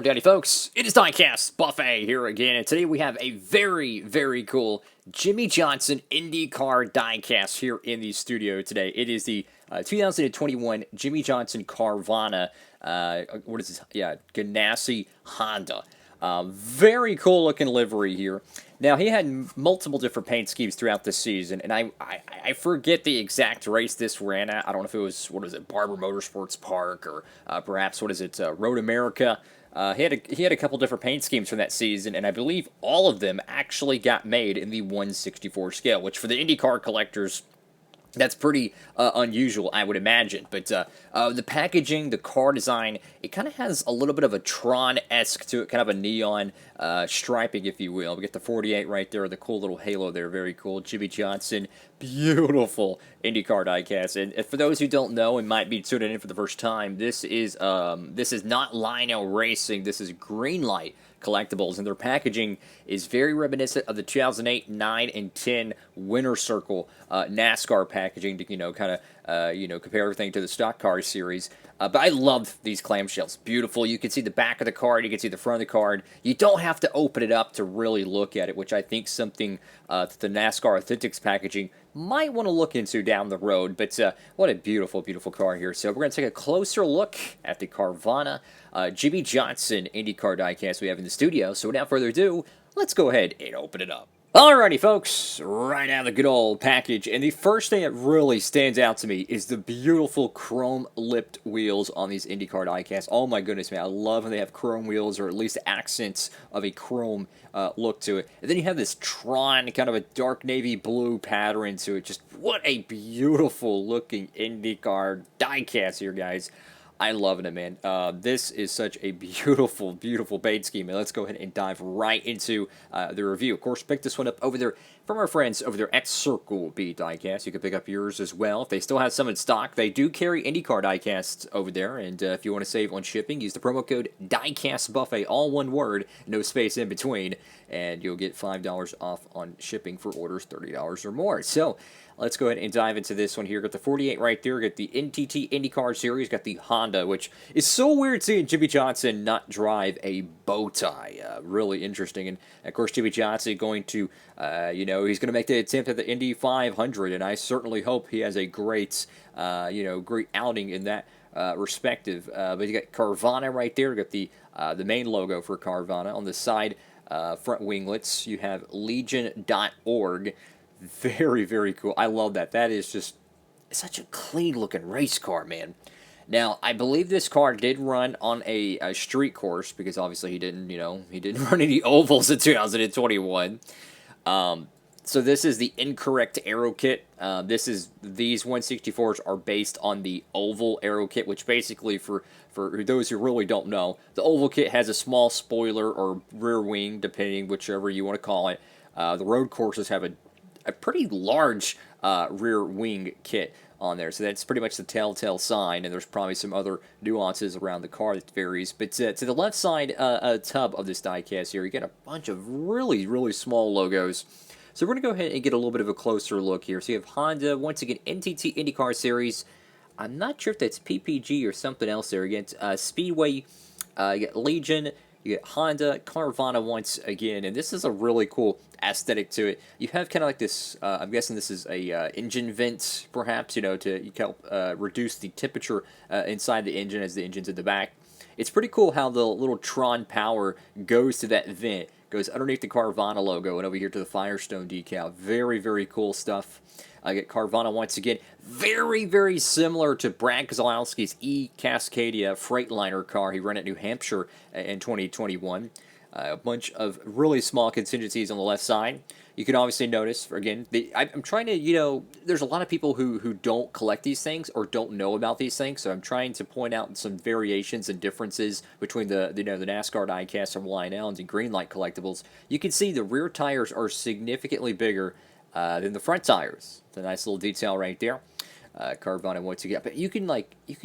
Howdy folks, it is Diecastbuffet here again, and today we have a very, very cool Jimmie Johnson Indycar Diecast here in the studio today. It is the 2021 Jimmie Johnson Carvana, what is this? Yeah, Ganassi Honda. Very cool looking livery here. Now, he had multiple different paint schemes throughout the season, and I forget the exact race this ran at. I don't know if it was, Barber Motorsports Park, or perhaps, Road America. He had a couple different paint schemes from that season, and I believe all of them actually got made in the 1/64 scale, which for the IndyCar collectors, that's pretty unusual, I would imagine. But the packaging, the car design, it kind of has a little bit of a Tron-esque to it, kind of a neon striping, if you will. We get the 48 right there, the cool little halo there, very cool. Jimmie Johnson, beautiful IndyCar diecast. And for those who don't know and might be tuning in for the first time, this is not Lionel Racing, this is Greenlight Collectibles, and their packaging is very reminiscent of the 2008, 9, and 10 Winter Circle NASCAR packaging to, kind of, compare everything to the stock car series. But I love these clamshells. Beautiful. You can see the back of the card. You can see the front of the card. You don't have to open it up to really look at it, which I think something that the NASCAR Authentics packaging might want to look into down the road. But what a beautiful, beautiful car here. So we're going to take a closer look at the Carvana Jimmie Johnson IndyCar diecast we have in the studio. So without further ado, let's go ahead and open it up. Alrighty, folks, right out of the good old package, and the first thing that really stands out to me is the beautiful chrome-lipped wheels on these IndyCar diecasts. Oh my goodness, man, I love when they have chrome wheels, or at least accents of a chrome look to it. And then you have this Tron, kind of a dark navy blue pattern to it. Just what a beautiful-looking IndyCar diecast here, guys. I love it, man. This is such a beautiful, beautiful paint scheme. And let's go ahead and dive right into the review. Of course, pick this one up over there from our friends over there at Circle B Diecast. You can pick up yours as well. If they still have some in stock, they do carry IndyCar diecasts over there. And if you want to save on shipping, use the promo code Diecastbuffet, all one word, no space in between, and you'll get $5 off on shipping for orders $30 or more. So let's go ahead and dive into this one here. Got the 48 right there. Got the NTT IndyCar Series. Got the Honda, which is so weird seeing Jimmie Johnson not drive a bow tie. Really interesting. And, of course, Jimmie Johnson going to, he's going to make the attempt at the Indy 500, and I certainly hope he has a great, great outing in that respective. But you got Carvana right there. You got the main logo for Carvana. On the side front winglets, you have Legion.org. Very, very cool. I love that. That is just such a clean-looking race car, man. Now, I believe this car did run on a street course, because obviously he didn't run any ovals in 2021. So this is the incorrect aero kit. These 164s are based on the oval aero kit, which basically, for those who really don't know, the oval kit has a small spoiler or rear wing, depending whichever you want to call it. The road courses have a pretty large rear wing kit on there, so that's pretty much the telltale sign, and there's probably some other nuances around the car that varies. But to the left side tub of this diecast here, you get a bunch of really, really small logos. So we're going to go ahead and get a little bit of a closer look here. So you have Honda, once again, NTT IndyCar Series. I'm not sure if that's PPG or something else there. You get Speedway, you get Legion, you get Honda, Carvana once again, and this is a really cool aesthetic to it. You have kind of like this, I'm guessing this is a engine vent, perhaps, to help reduce the temperature inside the engine as the engine's in the back. It's pretty cool how the little Tron power goes to that vent, goes underneath the Carvana logo and over here to the Firestone decal. Very, very cool stuff. I get Carvana once again. Very, very similar to Brad Keselowski's E-Cascadia Freightliner car he ran at New Hampshire in 2021. A bunch of really small contingencies on the left side. You can obviously notice, again, I'm trying to, there's a lot of people who don't collect these things or don't know about these things, so I'm trying to point out some variations and differences between the NASCAR diecast from Lionel and Greenlight Collectibles. You can see the rear tires are significantly bigger than the front tires. It's a nice little detail right there. Carvana once again, but you can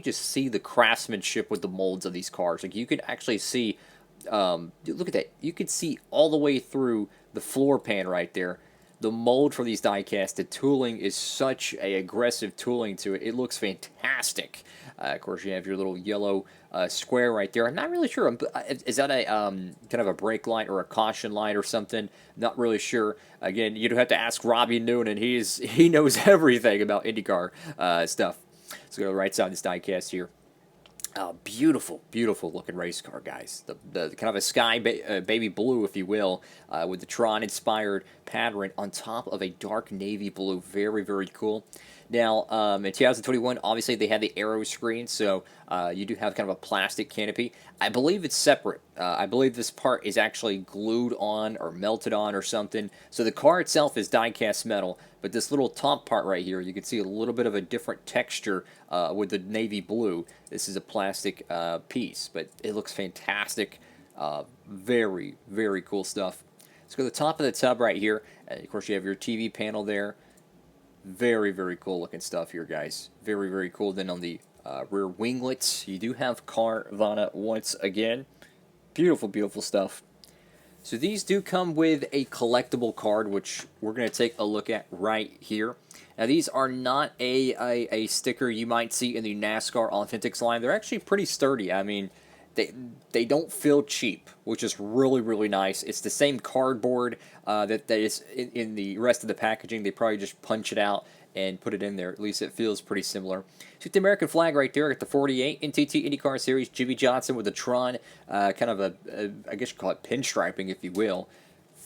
just see the craftsmanship with the molds of these cars. Like, you can actually see. Look at that. You can see all the way through the floor pan right there the mold for these diecast, the tooling is such a aggressive tooling to it. It looks fantastic. Of course, you have your little yellow square right there. I'm not really sure. Is that a kind of a brake light or a caution light or something? Not really sure. Again, you'd have to ask Robbie Noonan. He knows everything about IndyCar stuff. Let's go to the right side of this diecast here. Beautiful, beautiful looking race car, guys. The kind of a sky baby blue, if you will, with the Tron-inspired pattern on top of a dark navy blue. Very, very cool. Now, in 2021, obviously they had the aero screen, so you do have kind of a plastic canopy. I believe it's separate. I believe this part is actually glued on or melted on or something. So the car itself is die-cast metal, but this little top part right here, you can see a little bit of a different texture with the navy blue. This is a plastic piece, but it looks fantastic. Very, very cool stuff. Let's go to the top of the tub right here. Of course, you have your TV panel there. Very, very cool looking stuff here, guys. Very, very cool. Then on the rear winglets, you do have Carvana once again. Beautiful, beautiful stuff. So these do come with a collectible card, which we're going to take a look at right here. Now, these are not a sticker you might see in the NASCAR Authentics line. They're actually pretty sturdy. I mean, they don't feel cheap, which is really, really nice. It's the same cardboard that is in the rest of the packaging. They probably just punch it out and put it in there. At least it feels pretty similar. So the American flag right there at the 48 NTT IndyCar Series. Jimmie Johnson with the Tron, kind of I guess you call it pinstriping, if you will.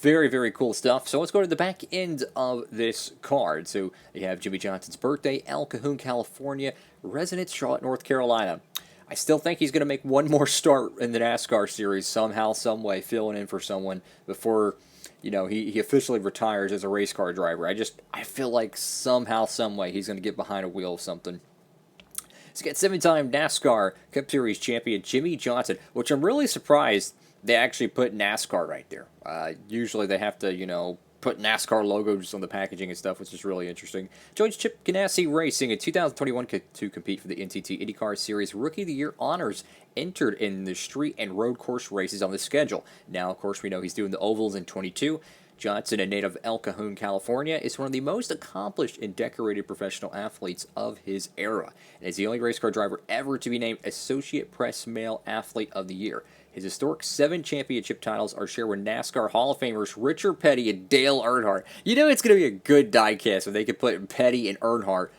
Very, very cool stuff. So let's go to the back end of this card. So you have Jimmie Johnson's birthday, El Cajon, California, residence, Charlotte, North Carolina. I still think he's going to make one more start in the NASCAR series somehow, some way, filling in for someone before, you know, he officially retires as a race car driver. I feel like somehow, some way, he's going to get behind a wheel of something. Let's get 7-time NASCAR Cup Series champion Jimmie Johnson, which I'm really surprised they actually put NASCAR right there. Usually they have to, you know, put NASCAR logos on the packaging and stuff, which is really interesting. Joins Chip Ganassi Racing in 2021 to compete for the NTT IndyCar Series Rookie of the Year honors. Entered in the street and road course races on the schedule. Now, of course, we know he's doing the ovals in 22. Johnson, a native of El Cajon, California, is one of the most accomplished and decorated professional athletes of his era, and is the only race car driver ever to be named Associate Press Male Athlete of the Year. His historic 7 championship titles are shared with NASCAR Hall of Famers Richard Petty and Dale Earnhardt. You know it's going to be a good diecast if they could put Petty and Earnhardt,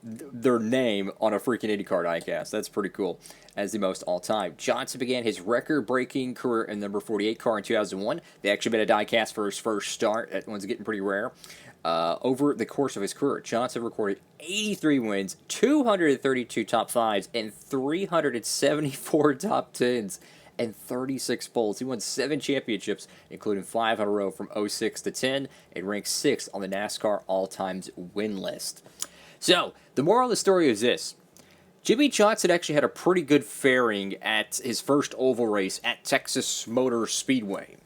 their name, on a freaking IndyCar diecast. That's pretty cool. As the most all-time. Johnson began his record-breaking career in the number 48 car in 2001. They actually made a diecast for his first start. That one's getting pretty rare. Over the course of his career, Johnson recorded 83 wins, 232 top 5s, and 374 top 10s, and 36 poles. He won 7 championships, including 5 in a row from 06 to 10, and ranked 6th on the NASCAR all-times win list. So, the moral of the story is this. Jimmie Johnson actually had a pretty good fairing at his first oval race at Texas Motor Speedway.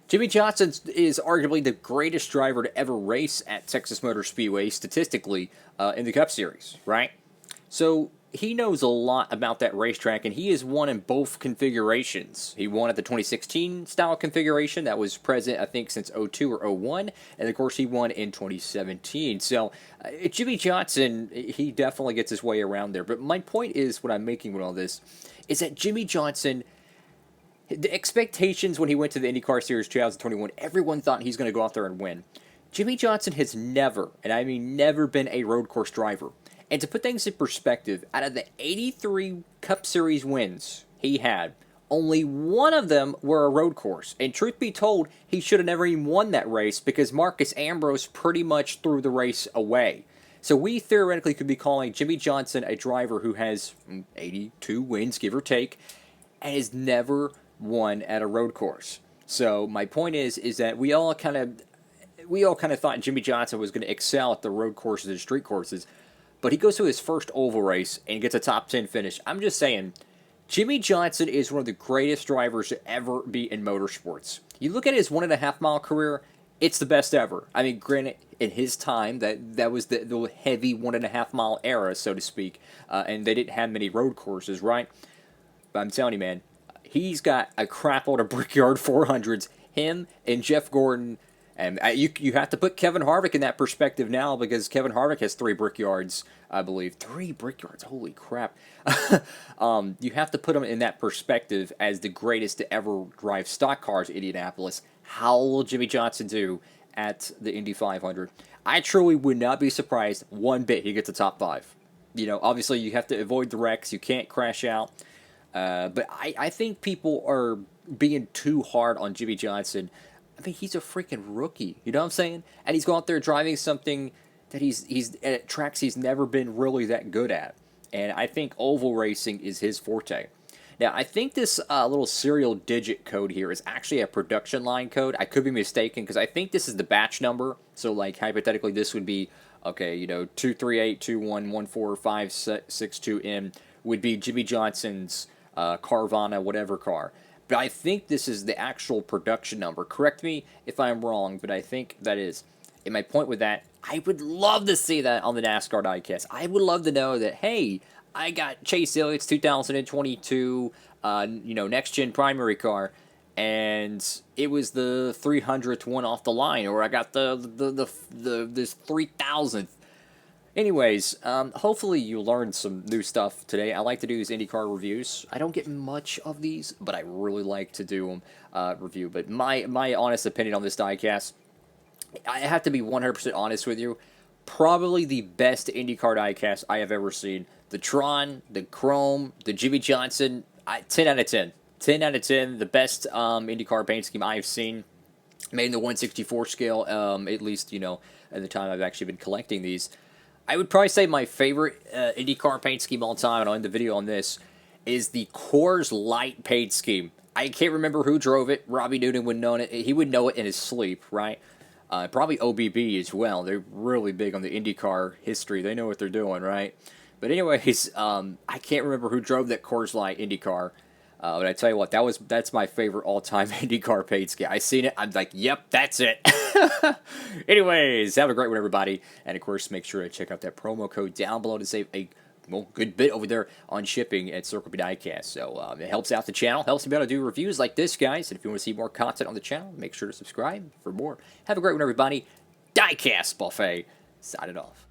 Jimmie Johnson is arguably the greatest driver to ever race at Texas Motor Speedway statistically in the Cup Series, right? So he knows a lot about that racetrack, and he has won in both configurations. He won at the 2016 style configuration that was present, I think, since 02 or 01, and of course he won in 2017. So Jimmie Johnson, he definitely gets his way around there. But my point is, what I'm making with all this, is that Jimmie Johnson, the expectations when he went to the IndyCar Series 2021, everyone thought he's going to go out there and win. Jimmie Johnson has never, and I mean never, been a road course driver. And to put things in perspective, out of the 83 Cup Series wins he had, only one of them were a road course. And truth be told, he should have never even won that race because Marcus Ambrose pretty much threw the race away. So we theoretically could be calling Jimmie Johnson a driver who has 82 wins, give or take, and has never won at a road course. So my point is that we all kind of thought Jimmie Johnson was going to excel at the road courses and street courses. But he goes to his first oval race and gets a top 10 finish. I'm just saying, Jimmie Johnson is one of the greatest drivers to ever be in motorsports. You look at his 1.5 mile career, it's the best ever. I mean, granted, in his time, that was the heavy 1.5 mile era, so to speak, and they didn't have many road courses, right? But I'm telling you, man, he's got a crap load of Brickyard 400s. Him and Jeff Gordon, And you have to put Kevin Harvick in that perspective now, because Kevin Harvick has 3 Brickyards, I believe. 3 Brickyards, holy crap. You have to put him in that perspective as the greatest to ever drive stock cars in Indianapolis. How will Jimmie Johnson do at the Indy 500? I truly would not be surprised one bit he gets a top 5. You know, obviously you have to avoid the wrecks. You can't crash out. But I think people are being too hard on Jimmie Johnson. I mean, he's a freaking rookie. You know what I'm saying? And he's going out there driving something that he's at tracks he's never been really that good at. And I think oval racing is his forte. Now, I think this little serial digit code here is actually a production line code. I could be mistaken, because I think this is the batch number. So, like, hypothetically, this would be, okay, you know, 23821145662M would be Jimmie Johnson's Carvana whatever car. But I think this is the actual production number. Correct me if I'm wrong, but I think that is. And my point with that, I would love to see that on the NASCAR Diecast. I would love to know that, hey, I got Chase Elliott's 2022, next gen primary car, and it was the 300th one off the line, or I got this 3000th. Anyways, hopefully you learned some new stuff today. I like to do these IndyCar reviews. I don't get much of these, but I really like to do them review. But my honest opinion on this diecast, I have to be 100% honest with you. Probably the best IndyCar diecast I have ever seen. The Tron, the Chrome, the Jimmie Johnson, 10 out of 10. 10 out of 10, the best IndyCar paint scheme I've seen. Made in the 1/64 scale, at least, at the time I've actually been collecting these. I would probably say my favorite IndyCar paint scheme all time, and I'll end the video on this, is the Coors Light paint scheme. I can't remember who drove it. Robbie Newton would know it. He would know it in his sleep, right? Probably OBB as well. They're really big on the IndyCar history. They know what they're doing, right? But anyways, I can't remember who drove that Coors Light IndyCar. But I tell you what, that's my favorite all-time IndyCar paint scheme. I seen it, I'm like, yep, that's it. Anyways, have a great one, everybody. And, of course, make sure to check out that promo code down below to save a good bit over there on shipping at Circle B Diecast. So it helps out the channel, helps me be able to do reviews like this, guys. And if you want to see more content on the channel, make sure to subscribe for more. Have a great one, everybody. Diecastbuffet, signing off.